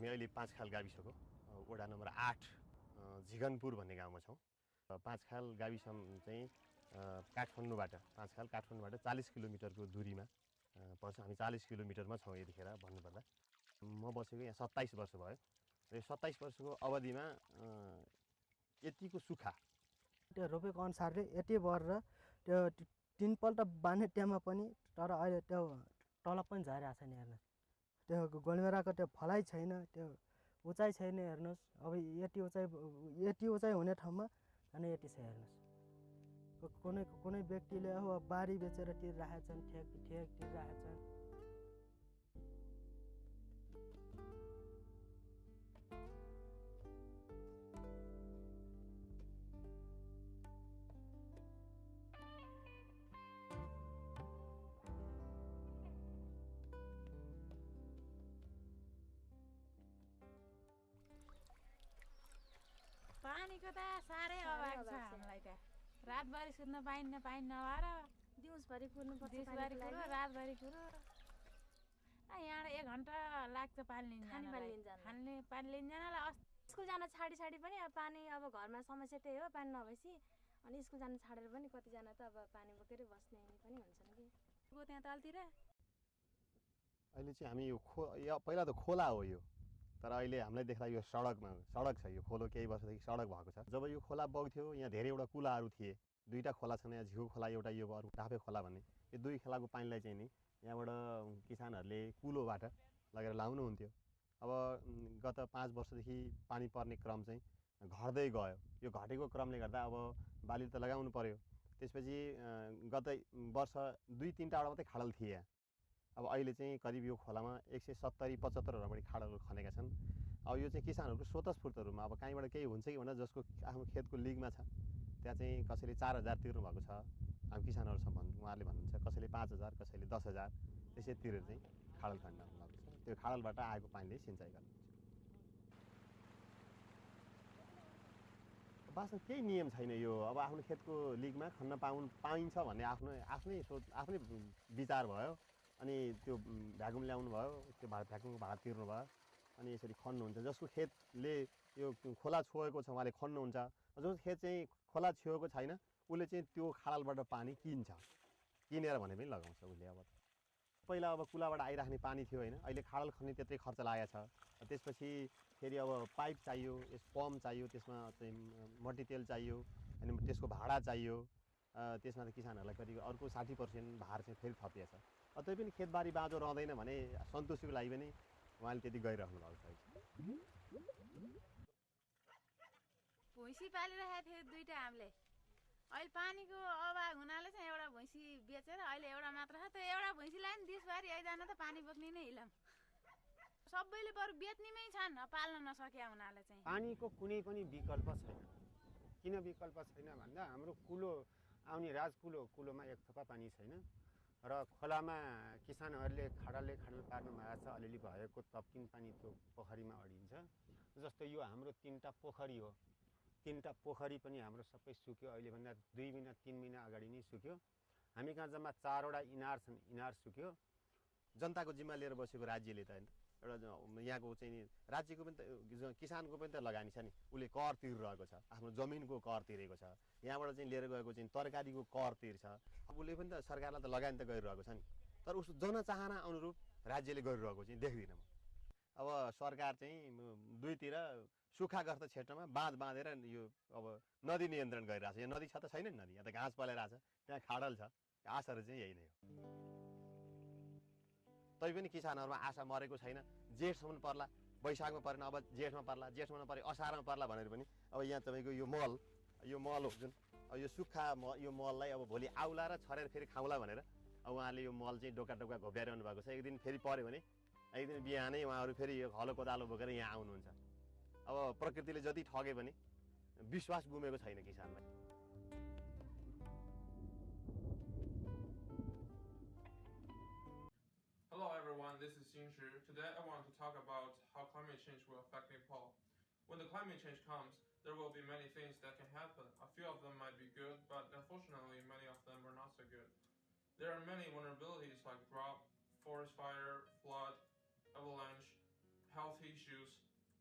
हामी अहिले 5 खाल गाविसको वडा नम्बर 8 झिगनपुर भन्ने गाउँमा छौँ। 5 खाल गाविस चाहिँ काठमाडौँबाट 5 खाल काठमाडौँबाट 40 किलोमिटरको दूरीमा पर्छ। हामी 40 किलोमिटरमा छौँ यतिखेर भन्नुपर्दा। म बसेको यहाँ 27 वर्ष भयो र यो 27 वर्षको अवधिमा यतिको सुखा त्यो रोपेको अनुसारले यति भएर त्यो 3 पल्ट बाँध्ने टाइममा पनि तर अहिले त्यो तलब पनि झरिरहेको छैन हेर्नुहोस्। त्यो गोलमेराको त्यो फलाइ छैन, त्यो उचाइ छैन हेर्नुहोस्। अब यति उचाइ हुने ठाउँमा अनि यति छ हेर्नुहोस्। कुनै व्यक्तिले अब बारी बेचेर तिरिरहेका छन्, ठेक तिरिरहेका छन्। पानीको त साह्रै अभाव छ हामीलाई त। रातभरि सुत्न पाइन्न नभएर दिउँसभरि कुर्नु पर्छ, रातभरि कुरो। यहाँबाट 1 घन्टा लाग्छ पानी लिन्जनलाई। स्कुल जान छाडी पनि अब पानी अब घरमा समस्या त्यही हो, पानी नभएपछि अनि स्कुल जान छाडेर पनि कतिजना त अब पानी बोकेरै बस्ने पनि हुन्छन् कि त्यहाँ तलतिर। अहिले चाहिँ हामी यो पहिला त खोला हो यो, तर अहिले हामीलाई देख्दा यो सडक छ। यो खोलो केही वर्षदेखि सडक भएको छ। जब यो खोला बग्थ्यो यहाँ धेरैवटा कुलाहरू थिए। 2टा खोला छन् यहाँ, झिगो खोला एउटा, यो अरू डाफे खोला भन्ने। यो 2 खोलाको पानीलाई चाहिँ नि यहाँबाट किसानहरूले कुलोबाट लगेर लाउनुहुन्थ्यो। अब गत 5 वर्षदेखि पानी पर्ने क्रम चाहिँ घट्दै गयो। यो घटेको क्रमले गर्दा अब बाली त लगाउनु पर्यो। त्यसपछि गत वर्ष 2-3टा मात्रै खाडल थिए यहाँ। अब अहिले चाहिँ करिब यो खोलामा 170-75 बढी खाडलहरू खनेका छन्। अब यो चाहिँ किसानहरूको स्वतस्फूर्त रूपमा अब कहीँबाट केही हुन्छ कि भनेर जसको आफ्नो खेतको लिगमा छ त्यहाँ चाहिँ कसैले 4000 तिर्नु भएको छ। हामी किसानहरूसँग उहाँहरूले भन्नुहुन्छ कसैले 5000, कसैले 10000 त्यसै तिरेर चाहिँ खाडल खन्न भएको छ। त्यो खाडलबाट आएको पानीले सिँचाइ गर्नुहुन्छ। वास्तवमा केही नियम छैन यो। अब आफ्नो खेतको लिगमा खन्न पाइन्छ भन्ने आफ्नै विचार भयो। अनि त्यो भ्याकुम ल्याउनु भयो, त्यो भ्याकुमको भाडा तिर्नु भयो, अनि यसरी खन्नुहुन्छ। जसको खेतले यो खोला छोएको छ उहाँले खन्नुहुन्छ। जसको खेत चाहिँ खोला छेउको छैन उसले चाहिँ त्यो खाडलबाट पानी किनेर भने पनि लगाउँछ उसले। अब पहिला अब कुलाबाट आइराख्ने पानी थियो होइन, अहिले खाडल खन्ने त्यत्रै खर्च लागेको छ। त्यसपछि फेरि अब पाइप चाहियो, पम्प चाहियो, त्यसमा चाहिँ मट्टीतेल चाहियो, अनि त्यसको भाडा चाहियो। त्यसमा त किसानहरूलाई कति अर्को 60% भार चाहिँ फेरि थपिएको छ। तै पनि खेतबारी बाँझो रहँदैन भने सन्तुष्टिको लागि पनि उहाँले त्यति गरिराख्नु भएको छ। भैँसी पालिरहेको थियो 2टा हामीले। अहिले पानीको अभाव हुनाले चाहिँ एउटा भैँसी बेचेर अहिले एउटा मात्र छ। त्यो एउटा भैँसीलाई पनि दिसभरि आइजान त पानी बोक्ने नै इलम। सबैले बरु बेच्नेमै छन् पाल्न नसके हुनाले चाहिँ। पानीको कुनै पनि विकल्प छैन। किन विकल्प छैन भन्दा हाम्रो कुलोमा 1 थोपा पानी छैन र खोलामा किसानहरूले खाडल पार्नु भएको छ। अलिअलि भएको तप्किन पानी त्यो पोखरीमा अडिन्छ। जस्तो यो हाम्रो 3टा पोखरी हो। 3टा पोखरी पनि हाम्रो सबै सुक्यो। अहिलेभन्दा 2 महिना 3 महिना अगाडि नै सुक्यो। हामी कहाँ जम्मा 4वटा इनार छन्, इनार सुक्यो। जनताको जिम्मा लिएर बसेको राज्यले त एउटा यहाँको चाहिँ राज्यको पनि त किसानको पनि त लगानी छ नि। उसले कर तिरिरहेको छ, आफ्नो जमिनको कर तिरेको छ। यहाँबाट चाहिँ लिएर गएको चाहिँ तरकारीको कर तिर्छ। उसले पनि त सरकारलाई त लगानी त गरिरहेको छ नि। तर उसको जनचाहना अनुरूप राज्यले गरिरहेको चाहिँ देख्दिनँ म। अब सरकार चाहिँ 2तिर सुक्खाग्रस्त क्षेत्रमा बाँध बाँधेर यो अब नदी नियन्त्रण गरिरहेछ। यहाँ नदी छ त छैन नि नदी, यहाँ त घाँस पलाइरहेछ, त्यहाँ खाडल छ। आशाहरू चाहिँ यही नै हो। तैपनि किसानहरूमा आशा मरेको छैन। जेठसम्म पर्ला, वैशाखमा परेन, अब जेठमा पर्ला, जेठमा नपरे असारमा पर्ला भनेर पनि अब यहाँ तपाईँको यो मल हो जुन यो सुक्खा यो मललाई अब भोलि आउला र छरेर फेरि खाउँला भनेर अब उहाँले यो मल चाहिँ डोका घोप्याइरहनु भएको छ। एक दिन फेरि पऱ्यो भने एक दिन बिहानै उहाँहरू फेरि यो हलो कोदालो बोकेर यहाँ आउनुहुन्छ। अब प्रकृतिले जति ठगे पनि विश्वास गुमेको छैन किसानलाई। Hello everyone, this is Xinshi. Today I want to talk about how climate change will affect Nepal. When the climate change comes, there will be many things that can happen. A few of them might be good, but unfortunately many of them are not so good. There are many vulnerabilities like drought, forest fire, flood, avalanche, health issues,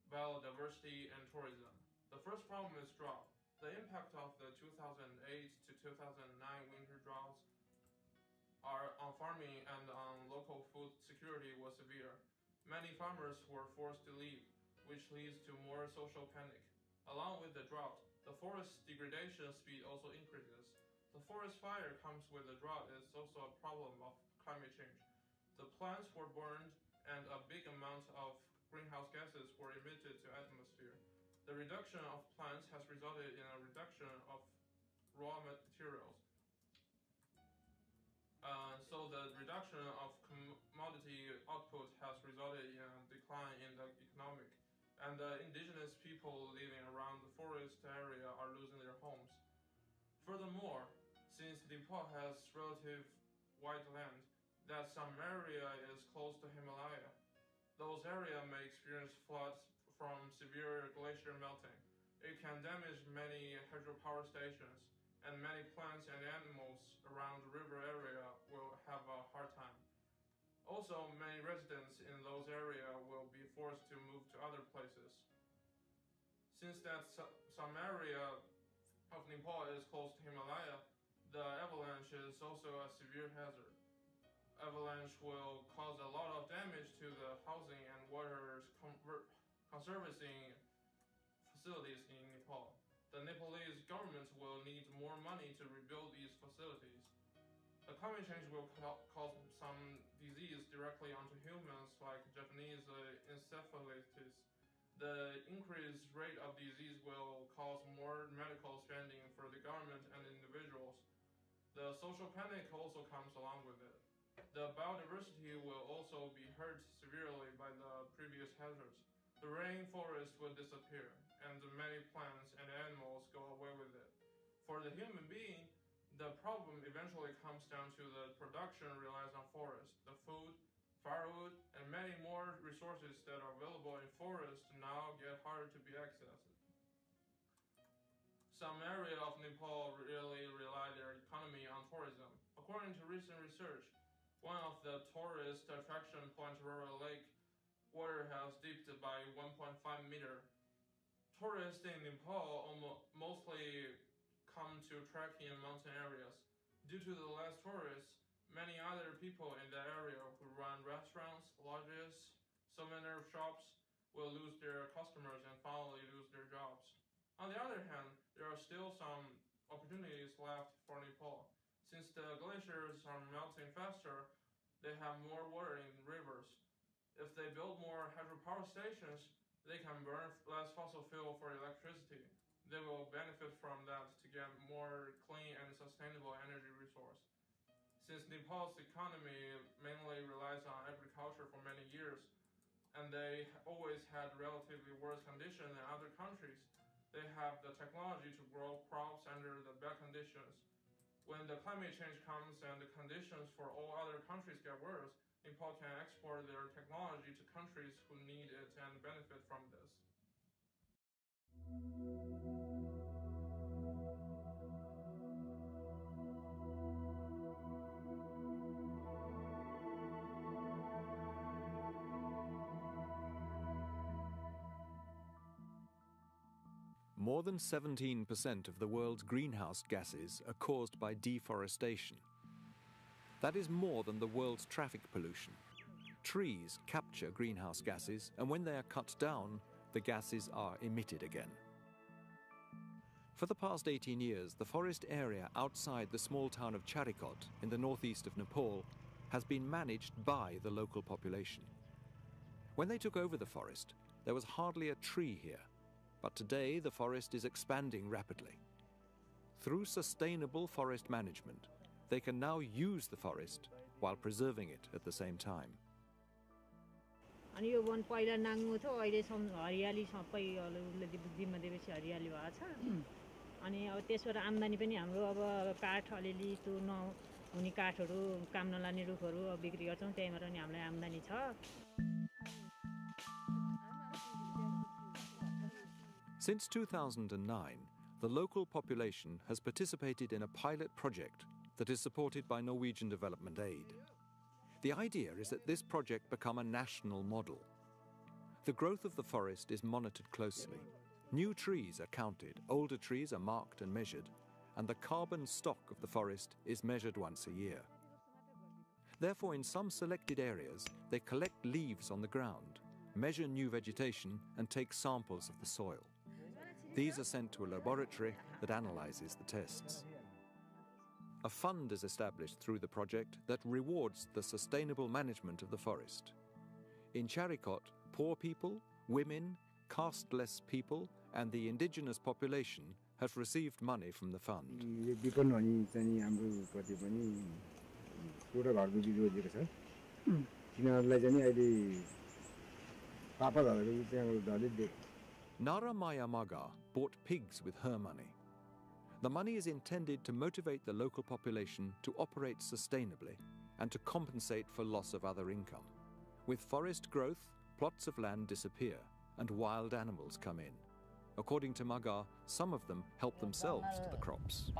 biodiversity, and tourism. The first problem is drought. The impact of the 2008 to 2009 winter droughts on farming and on local food security was severe. Many farmers were forced to leave, which leads to more social panic. Along with the drought, the forest degradation speed also increases. The forest fire comes with the drought is also a problem of climate change. The plants were burned and a big amount of greenhouse gases were emitted to atmosphere. The reduction of plants has resulted in a reduction of raw materials. So the reduction of commodity output has resulted in a decline in the economic, and the indigenous people living around the forest area are losing their homes. Furthermore, since Nepal has relative wide land, that some area is close to Himalaya, those areas may experience floods from severe glacier melting. It can damage many hydropower stations, and many plants and animals around the river area will have a hard time. Also, many residents in those areas will be forced to move to other places. Since that some area of Nepal is close to Himalaya, the avalanche is also a severe hazard. Avalanche will cause a lot of damage to the housing and water conserving facilities in Nepal. The Nepalese government will need more money to rebuild these facilities. The climate change will cause some disease directly onto humans, like Japanese encephalitis. The increased rate of disease will cause more medical spending for the government and individuals. The social panic also comes along with it. The biodiversity will also be hurt severely by the previous hazards. The rainforest will disappear, and many plants and animals go away with it. For the human being, the problem eventually comes down to the production relies on forest. The food, firewood, and many more resources that are available in forest now get harder to be accessed. Some areas of Nepal really rely their economy on tourism. According to recent research, one of the tourist attraction points, Aurora Lake, water has dipped by 1.5 meter. Tourists in Nepal mostly come to trekking in mountain areas. Due to the less tourists, many other people in the area who run restaurants, lodges, souvenir shops will lose their customers and finally lose their jobs. On the other hand, there are still some opportunities left for Nepal. Since the glaciers are melting faster, they have more water in rivers. If they build more hydropower stations, they can burn less fossil fuel for electricity. They will benefit from that to get more clean and sustainable energy resource. Since Nepal's economy mainly relies on agriculture for many years, and they always had relatively worse conditions than other countries, they have the technology to grow crops under the bad conditions. When the climate change comes and the conditions for all other countries get worse, Nepal can export their technology to countries who need it and benefit from this. More than 17% of the world's greenhouse gases are caused by deforestation. That is more than the world's traffic pollution. Trees capture greenhouse gases, and when they are cut down, the gases are emitted again. For the past 18 years, the forest area outside the small town of Charikot in the northeast of Nepal has been managed by the local population. When they took over the forest, there was hardly a tree here. But today, the forest is expanding rapidly. Through sustainable forest management, they can now use the forest while preserving it at the same time. अनि यो one पहिला नाङ्गो थियो अहिले हरियाली सबै जिम्मा दिएपछि हरियाली भएको छ अनि अब त्यसबाट आम्दानी पनि हाम्रो अब काठ अलिअलि त्यो नहुने काठहरू काम नलाने रुखहरू बिक्री गर्छौं त्यहीबाट पनि हामीलाई आम्दानी छ. Since 2009, the local population has participated in a pilot project that is supported by Norwegian Development Aid. The idea is that this project become a national model. The growth of the forest is monitored closely. New trees are counted, older trees are marked and measured, and the carbon stock of the forest is measured once a year. Therefore, in some selected areas, they collect leaves on the ground, measure new vegetation, and take samples of the soil. These are sent to a laboratory that analyzes the tests. A fund is established through the project that rewards the sustainable management of the forest. In Charikot, poor people, women, casteless people, and the indigenous population have received money from the fund. Nara Maya Maga bought pigs with her money. The money is intended to motivate the local population to operate sustainably and to compensate for loss of other income. With forest growth, plots of land disappear and wild animals come in. According to Maga, some of them help themselves to the crops.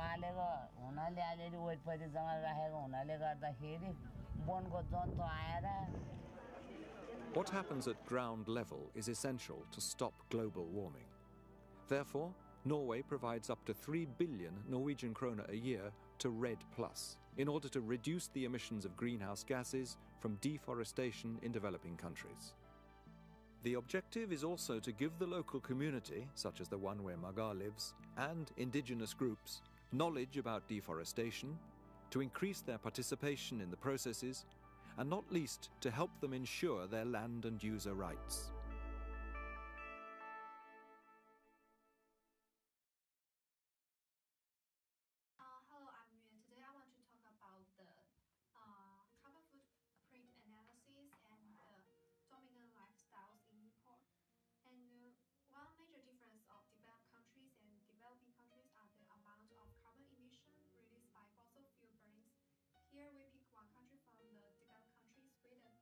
What happens at ground level is essential to stop global warming. Therefore, Norway provides up to 3 billion Norwegian kroner a year to REDD+, in order to reduce the emissions of greenhouse gases from deforestation in developing countries. The objective is also to give the local community, such as the one where Maga lives, and indigenous groups, knowledge about deforestation, to increase their participation in the processes, and not least to help them ensure their land and user rights. Hello, I'm Yue. Today I want to talk about the carbon footprint analysis and the dominant lifestyles in Nepal. And one major difference of developed countries and developing countries are the amount of carbon emission released by fossil fuel burnings. Here we pick one country from the developed country, Sweden.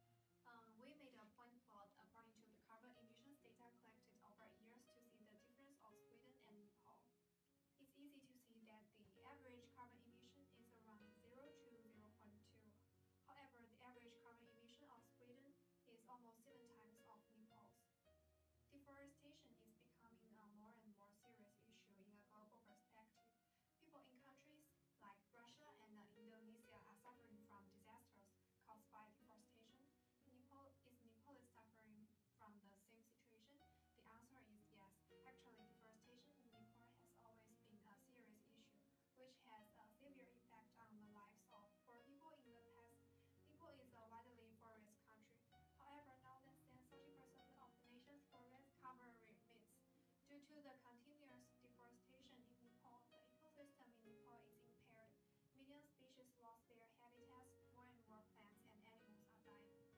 We made a point plot according to the carbon emissions data collected over years to see the difference of Sweden and Nepal. It's easy to see that the average carbon emission is around 0 to 0.2. However, the average carbon emission of Sweden is almost 7 times of Nepal's. Deforestation is becoming a more and more serious issue in a global perspective. People in countries like Russia and Indonesia are suffering from disasters caused by deforestation. Is Nepal suffering from the same situation? The answer is yes. Actually, deforestation in Nepal has always been a serious issue, which has a severe effect on the lives of poor people in the past. Nepal is a widely forest country. However, now less than 30% of the nation's forest cover remains. Due to the continuous deforestation in Nepal, the ecosystem in Nepal is impaired. Million species lost their habitats, more and more plants and animals are dying.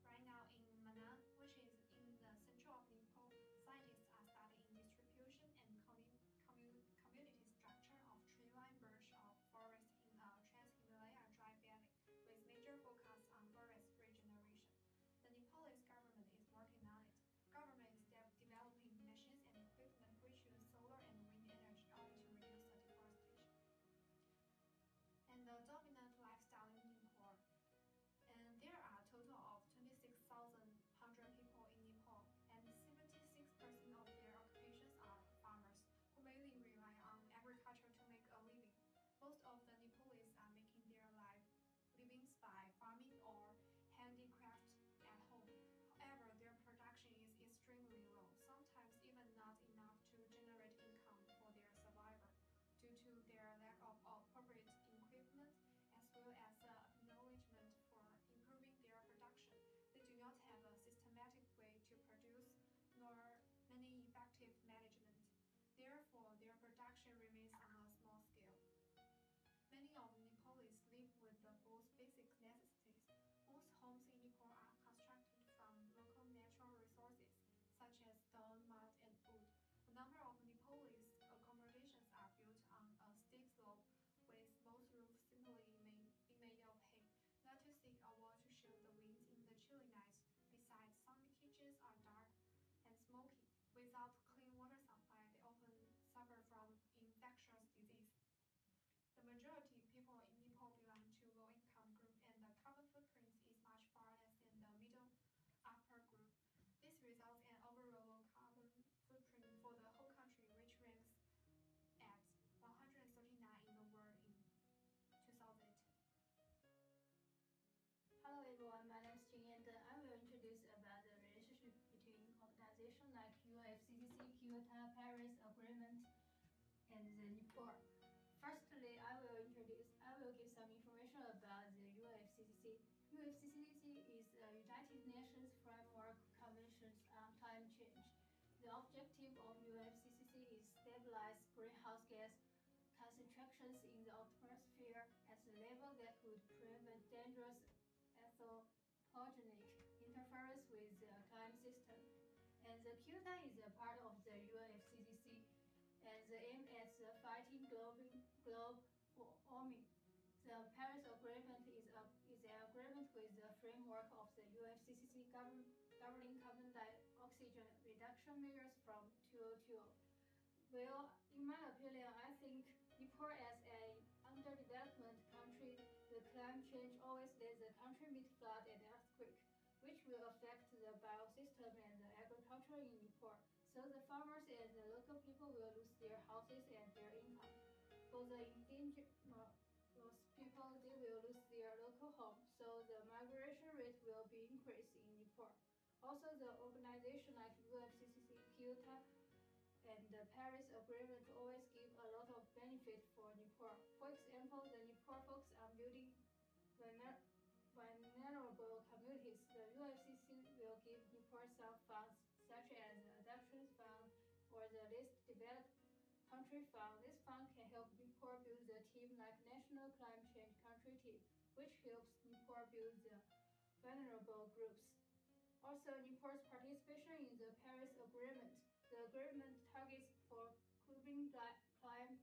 Right now in Manang, which is in the central of Nepal, scientists are studying distribution and community structure of tree-line birch of forest in a trans-Himalaya dry valley, with major focus on forest regeneration. The Nepalese government is working on it. Government is developing machines and equipment like UFCCC, Kyoto, Paris Agreement, and the Newport. Firstly, I will give some information about the UFCCC. UFCCC is the United Nations Framework Conventions on Climate Change. The objective of UFCCC is stabilize greenhouse gas concentrations in the atmosphere at a level that could prevent dangerous anthropogenic interference with the climate system. And the Kyoto is a part of the UFCCC, and the aim at fighting global warming. The Paris Agreement is an agreement with the framework of the UFCCC governing carbon dioxide reduction measures from 2020. Well, in my opinion, I think Nepal as an underdevelopment country, the climate change always let the country meet flood and earthquake, which will affect the biosystem and the agriculture in Nepal. So the farmers and the local people will lose their houses and their income. For the indigenous people, they will lose their local home. So the migration rate will be increased in Nepal. Also, the organization like UFCCC, Kyoto, and the Paris Agreement always give a lot of benefit for Nepal. For example, the Nepal focus on building vulnerable communities. The UFCCC will give Nepal some funds, such as the Adoption Fund or the Least Developed Country Fund. This fund can help Nepal build the team like National Climate Change Country Team, which helps Nepal build the vulnerable groups. Also, Nepal's participation in the Paris Agreement. The agreement targets for curbing climate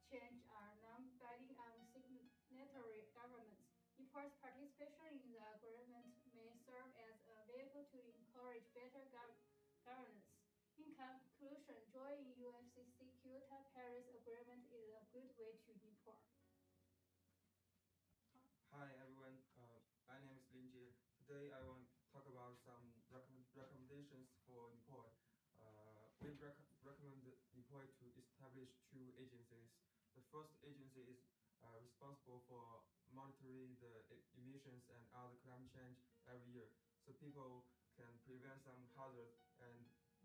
change are non-binding on signatory governments. Nepal's participation in the agreement may serve as a vehicle to encourage better governance. In conclusion, joining UFCCC Kyoto Paris Agreement is a good way to Nepal. Hi everyone, my name is Lin Jie. Today I want to talk about some recommendations for Nepal. We recommend Nepal to establish two agencies. The first agency is responsible for monitoring the emissions and other climate change every year, so people can prevent some hazards and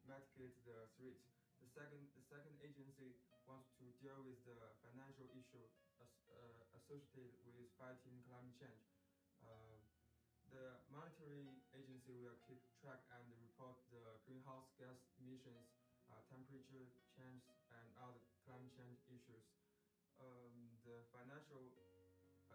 mitigate the threats. The second agency wants to deal with the financial issue associated with fighting climate change. The monetary agency will keep track and report the greenhouse gas emissions, temperature change, and other climate change issues. The financial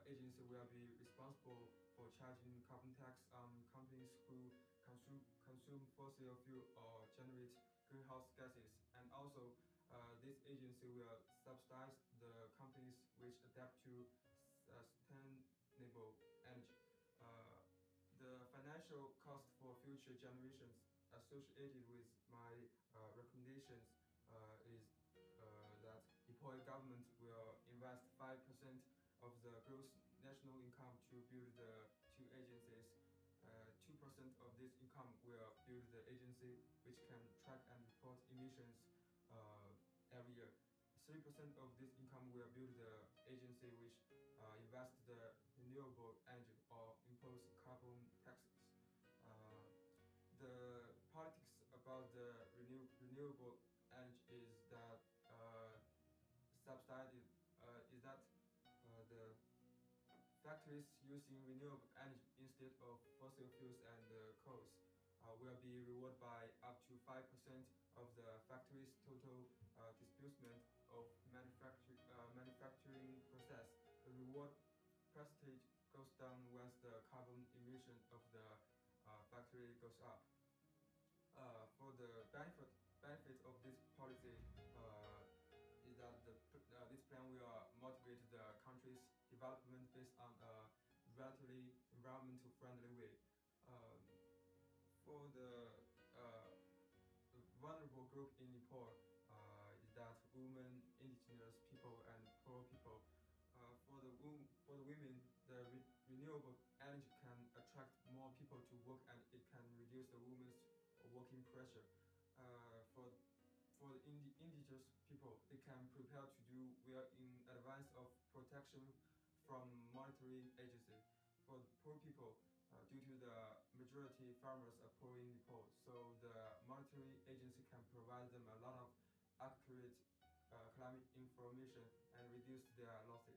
agency will be responsible for charging carbon tax on companies who consume fossil fuel or generate greenhouse gases. And also, this agency will subsidize the companies which adapt to sustainable energy. The financial cost for future generations associated with my recommendations is that Nepal government will invest 5% of the gross national income to build the two agencies. 2% of this income will build the agency which can track and report emissions every year. 3% of this income will build the agency which invest the renewable energy or impose carbon taxes. The politics about the renewable energy is that the factories using renewable energy instead of fossil fuels and coals will be rewarded by up to 5% of the factory's total disbursement of manufacturing process. The reward percentage goes down once the carbon emission of the factory goes up. For the benefit of this policy is that this plan will motivate the country's development based on a relatively environmental friendly way. For the vulnerable group in Nepal is that women, indigenous people, and poor people. For the women, the renewable energy can attract more people to work, and it can reduce the women's working pressure. For the indigenous people, they can prepare to do well in advance of protection from monetary agency. For poor people, due to the majority farmers are poor in Nepal, so the monetary monitoring agency can provide them a lot of accurate climate information and reduce their losses.